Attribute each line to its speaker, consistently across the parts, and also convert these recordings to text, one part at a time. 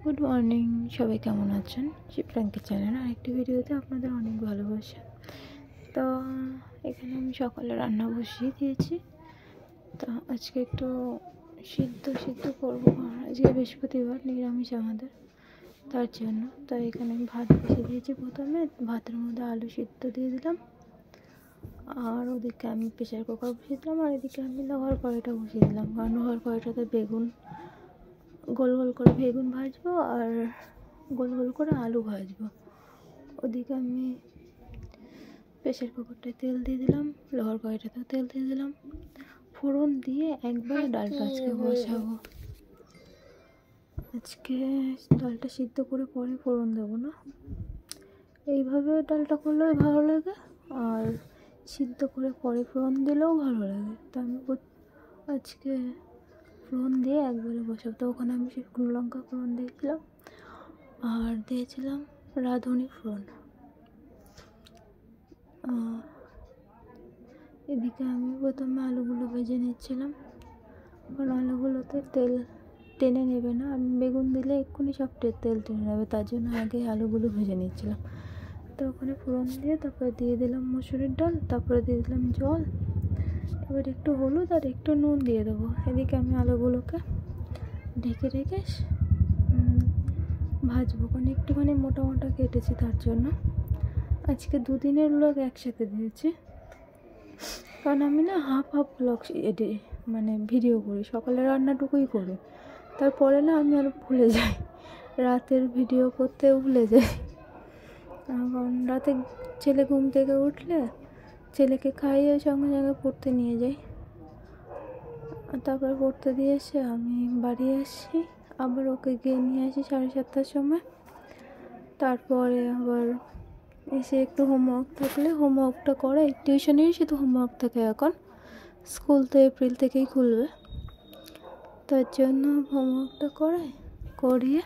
Speaker 1: Good morning, সবাই কেমন আছেন? শিবরাঙ্কি চ্যানেল আরেকটি ভিডিওতে আপনাদের অনেক ভালোবাসা। তো এখানে আমি সকালে রান্না বসিয়ে দিয়েছি। তো আজকে একটু সিদ্ধ করবো, আজকে বৃহস্পতিবার, নিরামিষ আমাদের, তার জন্য। তো এখানে আমি ভাত বসিয়ে দিয়েছি। প্রথমে ভাতের মধ্যে আলু সিদ্ধ দিয়ে দিলাম, আর ওদিকে আমি প্রেশার কুকার বসিয়ে দিলাম, আর এদিকে আমি লোহার কড়াইটা বসিয়ে দিলাম, কারণ লোহার কড়াইটাতে গোল গোল করে বেগুন ভাজবো আর গোল গোল করে আলু ভাজবো। ওদিকে আমি প্রেশার কুকারটায় তেল দিয়ে দিলাম, লোহার কড়াইটাতেও তেল দিয়ে দিলাম, ফোড়ন দিয়ে একবারে ডালটা আজকে বসাবো। আজকে ডালটা সিদ্ধ করে পরে ফোড়ন দেবো না, এইভাবে ডালটা করলেও ভালো লাগে, আর সিদ্ধ করে পরে ফোড়ন দিলেও ভালো লাগে। তো আমি আজকে ফোড়ন দিয়ে একবারে বসাবো। তো ওখানে আমি শুকনো লঙ্কা ফোড়ন দিয়েছিলাম আর দিয়েছিলাম রাঁধুনি ফোড়ন। এদিকে আমি প্রথমে আলুগুলো ভেজে নিচ্ছিলাম, কারণ আলুগুলোতে তেল টেনে নেবে না, আর বেগুন দিলে এক্ষুনি সব তেল টেনে নেবে, তার জন্য আগে আলুগুলো ভেজে নিচ্ছিলাম। তো ওখানে ফোড়ন দিয়ে তারপরে দিয়ে দিলাম মসুরের ডাল, তারপরে দিয়ে দিলাম জল, এবার একটু হলুদ আর একটু নুন দিয়ে দেবো। এদিকে আমি আলুগুলোকে ঢেকে রেখে ভাজবো, কারণ একটুখানি মোটা মোটা কেটেছি, তার জন্য আজকে দুদিনের ব্লগ একসাথে দিয়েছি। কারণ আমি না হাফ ব্লগ মানে ভিডিও করি, সকালে রান্নাটুকুই করি, তারপরে না আমি আর ভুলে যাই, রাতের ভিডিও করতেও ভুলে যাই। কারণ রাতে ছেলে ঘুম থেকে উঠলে ছেলেকে খাইয়ে সঙ্গে সঙ্গে পড়তে নিয়ে যাই, তারপর পড়তে দিয়ে এসে আমি বাড়ি আসি, আবার ওকে গিয়ে নিয়ে আসি 7:30টার সময়। তারপরে আবার এসে একটু হোমওয়ার্ক থাকলে হোমওয়ার্কটা করে, টিউশনেরই শুধু হোমওয়ার্ক থাকে, এখন স্কুল তো এপ্রিল থেকেই খুলবে, তার জন্য হোমওয়ার্কটা করিয়ে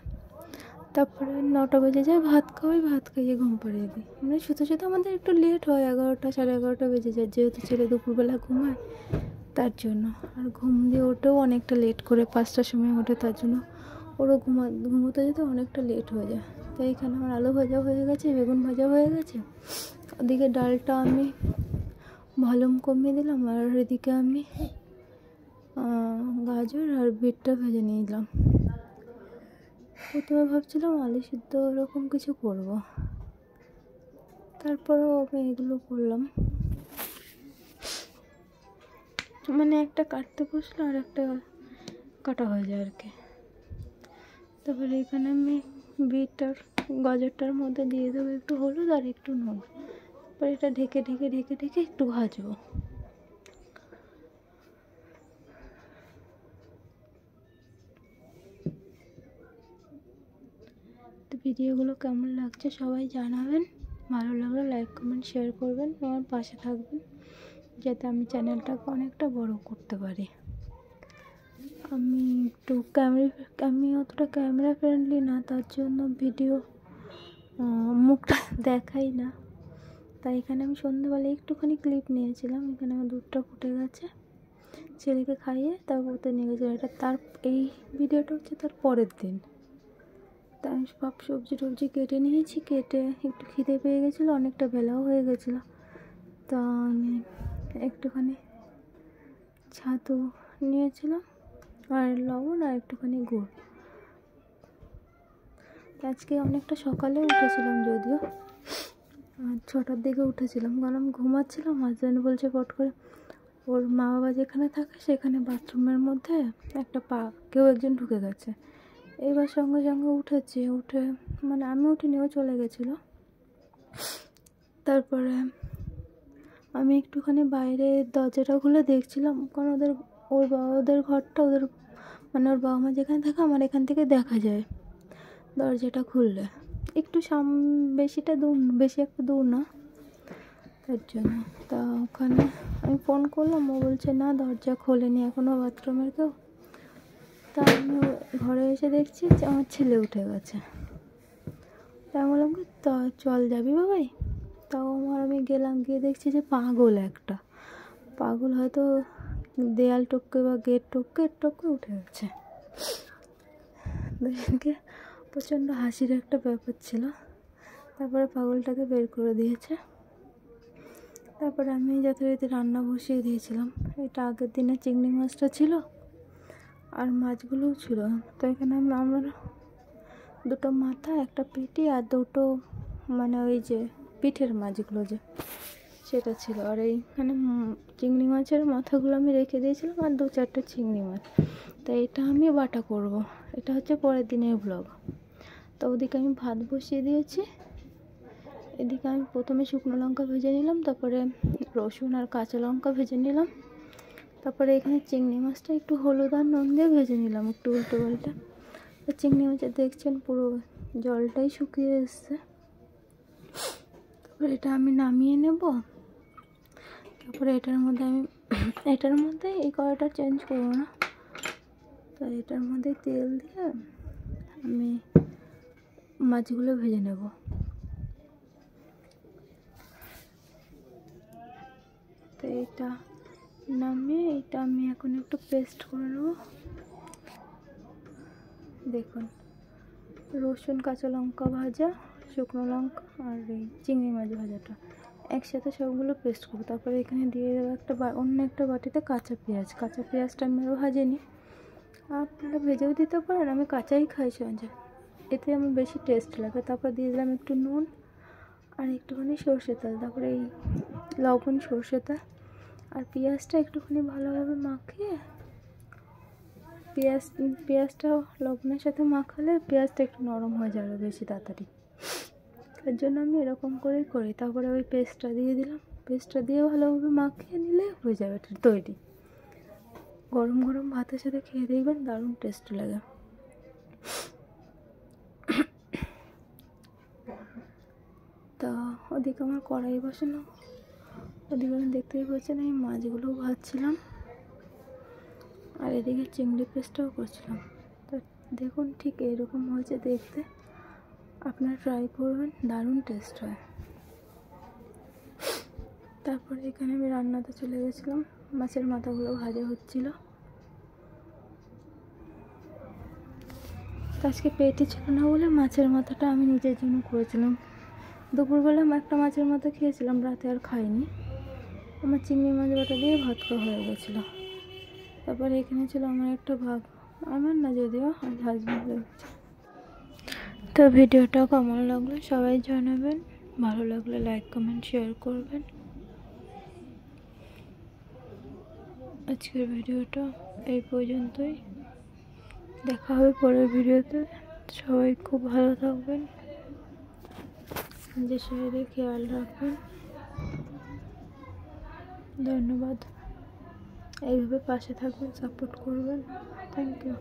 Speaker 1: তারপরে 9টা বেজে যায়, ভাত খাইয়ে ঘুম পাড়িয়ে দিই। মানে শুধু আমাদের একটু লেট হয়, 11টা 11:30 বেজে যায়, যেহেতু ছেলে দুপুরবেলা ঘুমায়, তার জন্য। আর ঘুম দিয়ে ওঠেও অনেকটা লেট করে, 5টার সময় ওঠে, তার জন্য ওরও ঘুমোতে যেতে অনেকটা লেট হয়ে যায়। তাই এখানে আমার আলু ভাজা হয়ে গেছে, বেগুন ভাজা হয়ে গেছে, ওদিকে ডালটা আমি ভলিউম কমিয়ে দিলাম, আর এদিকে আমি গাজর আর বিটটা ভেজে নিলাম। প্রথমে ভাবছিলাম আলু সিদ্ধ এরকম কিছু করব, তারপরেও আমি এগুলো করলাম, মানে একটা কাটতে বসলো আর একটা কাটা হয়ে যায় আর কি। তারপরে এখানে আমি বিট আর গাজরটার মধ্যে দিয়ে দেবো একটু হলুদ আর একটু নুন, তারপরে এটা ঢেকে একটু ভাজবো। তো ভিডিওগুলো কেমন লাগছে সবাই জানাবেন, ভালো লাগলে লাইক কমেন্ট শেয়ার করবেন, আমার পাশে থাকবেন, যাতে আমি চ্যানেলটাকে অনেকটা বড় করতে পারি। আমি অতটা ক্যামেরা ফ্রেন্ডলি না, তার জন্য ভিডিও মুখটা দেখাই না। তাই এখানে আমি সন্ধ্যেবেলা একটুখানি ক্লিপ নিয়েছিলাম, এখানে আমার দুধটা ফুটে গেছে, ছেলেকে খাইয়ে তারপর নিয়ে গেছিলাম। এই ভিডিওটা হচ্ছে তার পরের দিন। তাই আমি সব সবজি কেটে নিয়েছি, কেটে একটু খিদে পেয়ে গেছিলো, অনেকটা বেলাও হয়ে গেছিলো, তা আমি একটুখানি ছাতু নিয়েছিলাম আর লবণ আর একটুখানি গুড়। আজকে অনেকটা সকালে উঠেছিলাম, যদিও 6টার দিকে উঠেছিলাম, কারণ আমি ঘুমাচ্ছিলাম। হাজব্যান্ড বলছে পট করে, ওর মা বাবা যেখানে থাকে সেখানে বাথরুমের মধ্যে কেউ একজন ঢুকে গেছে। এইবার সঙ্গে উঠে মানে আমি উঠিনি, ও চলে গেছিলো। তারপরে আমি একটুখানি বাইরে দরজাটা খুলে দেখছিলাম, কারণ ওদের ঘরটা ওর বাবা মা যেখানে থাকে আমার এখান থেকে দেখা যায়, দরজাটা খুললে একটু বেশি একটা দূর না, তার জন্য। তা ওখানে আমি ফোন করলাম, ও বলছে না দরজা খোলেনি এখনও বাথরুমের কেউ। তা আমি ঘরে এসে দেখছি যে আমার ছেলে উঠে গেছে। তা আমি বললাম কি, তা চল যাবি বাবাই? তাও আমি গেলাম, গিয়ে দেখছি যে পাগল হয়তো দেয়াল টপকে বা গেট টপকে উঠে গেছে। দুজনকে প্রচণ্ড হাসির একটা ব্যাপার ছিল। তারপরে পাগলটাকে বের করে দিয়েছে। তারপরে আমি যথারীতি রান্না বসিয়ে দিয়েছিলাম। এটা আগের দিনে চিংড়ি মাছটা ছিল আর মাছগুলোও ছিল। তো এখানে আমার দুটো মাথা, একটা পেটি আর দুটো মানে ওই যে পিঠের মাছগুলো যে সেটা ছিল। আর এইখানে চিংড়ি মাছের মাথাগুলো আমি রেখে দিয়েছিলাম আর 2-4টে চিংড়ি মাছ। তো এটা আমি বাটা করব। এটা হচ্ছে পরের দিনের ব্লগ। তো ওদিকে আমি ভাত বসিয়ে দিয়েছি। এদিকে আমি প্রথমে শুকনো লঙ্কা ভেজে নিলাম, তারপরে রসুন আর কাঁচা লঙ্কা ভেজে নিলাম, তারপরে এখানে চিংড়ি মাছটা একটু হলুদ আর নুন দিয়ে ভেজে নিলাম একটু উল্টো পাল্টে। তো চিংড়ি মাছটা দেখছেন পুরো জলটাই শুকিয়ে এসছে। তারপরে এটা আমি নামিয়ে নেব। তারপরে এটার মধ্যে এই কড়াইটা চেঞ্জ করবো না, তো এটার মধ্যে তেল দিয়ে আমি মাছগুলো ভেজে নেব। তো এটা নামিয়ে এটা আমি এখন একটু পেস্ট করে নেব। দেখুন, রসুন কাঁচা লঙ্কা ভাজা, শুকনো লঙ্কা আর এই চিংড়ি মাছ ভাজাটা একসাথে সবগুলো পেস্ট করবো। তারপরে এখানে দিয়ে দেবো অন্য একটা বাটিতে কাঁচা পেঁয়াজটা আমি আরও ভাজিনি, আপনারা ভেজেও দিতে পারেন, আমি কাঁচাই খাই সঙ্গে, এতে আমার বেশি টেস্ট লাগে। তারপর দিয়ে দিলাম একটু নুন আর একটুখানি সর্ষে তেল, তারপরে এই লবণ, সর্ষে তেল আর পেঁয়াজটা একটুখানি ভালোভাবে মাখিয়ে, পেঁয়াজটা লবণের সাথে মাখালে পেঁয়াজটা একটু নরম হয়ে যাবে বেশি তাড়াতাড়ি, তার জন্য আমি এরকম করেই করি। তারপরে ওই পেস্টটা দিয়ে দিলাম, পেস্টটা দিয়ে ভালোভাবে মাখিয়ে নিলে হয়ে যাবে এটা তৈরি। গরম গরম ভাতের সাথে খেয়ে দেখবেন, দারুণ টেস্ট লাগে। তা ওদিকে আমার কড়াই বসানো, ওদিকে আমি দেখতেই পাচ্ছেন এই মাছগুলোও ভাজছিলাম আর এদিকে চিংড়ি পেস্টটাও করছিলাম। তো দেখুন ঠিক এরকম হয়েছে দেখতে, আপনারা ট্রাই করবেন, দারুণ টেস্ট হয়। তারপরে এখানে আমি রান্নাতে চলে গেছিলাম, মাছের মাথাগুলো ভাজা হচ্ছিল। আজকে পেটে ছিল না বলে মাছের মাথাটা আমি নিজের জন্য করেছিলাম। দুপুরবেলা একটা মাছের মাথা খেয়েছিলাম, রাতে আর খাইনি। আমার চিংড়ি মাছ বাটা দিয়ে ভাত খাওয়া হয়ে গেছিলো। তারপরে এখানে ছিল আমার একটা ভাগ, আমার না যদিও হাজবেন্ডের। তো ভিডিওটা কেমন লাগলো সবাই জানাবেন, ভালো লাগলে লাইক কমেন্ট শেয়ার করবেন। আজকের ভিডিওটা এই পর্যন্তই, দেখা হবে পরের ভিডিওতে। সবাই খুব ভালো থাকবেন, নিজের শরীরে খেয়াল রাখবেন। ধন্যবাদ, এইভাবে পাশে থাকবেন, সাপোর্ট করবেন। Thank you.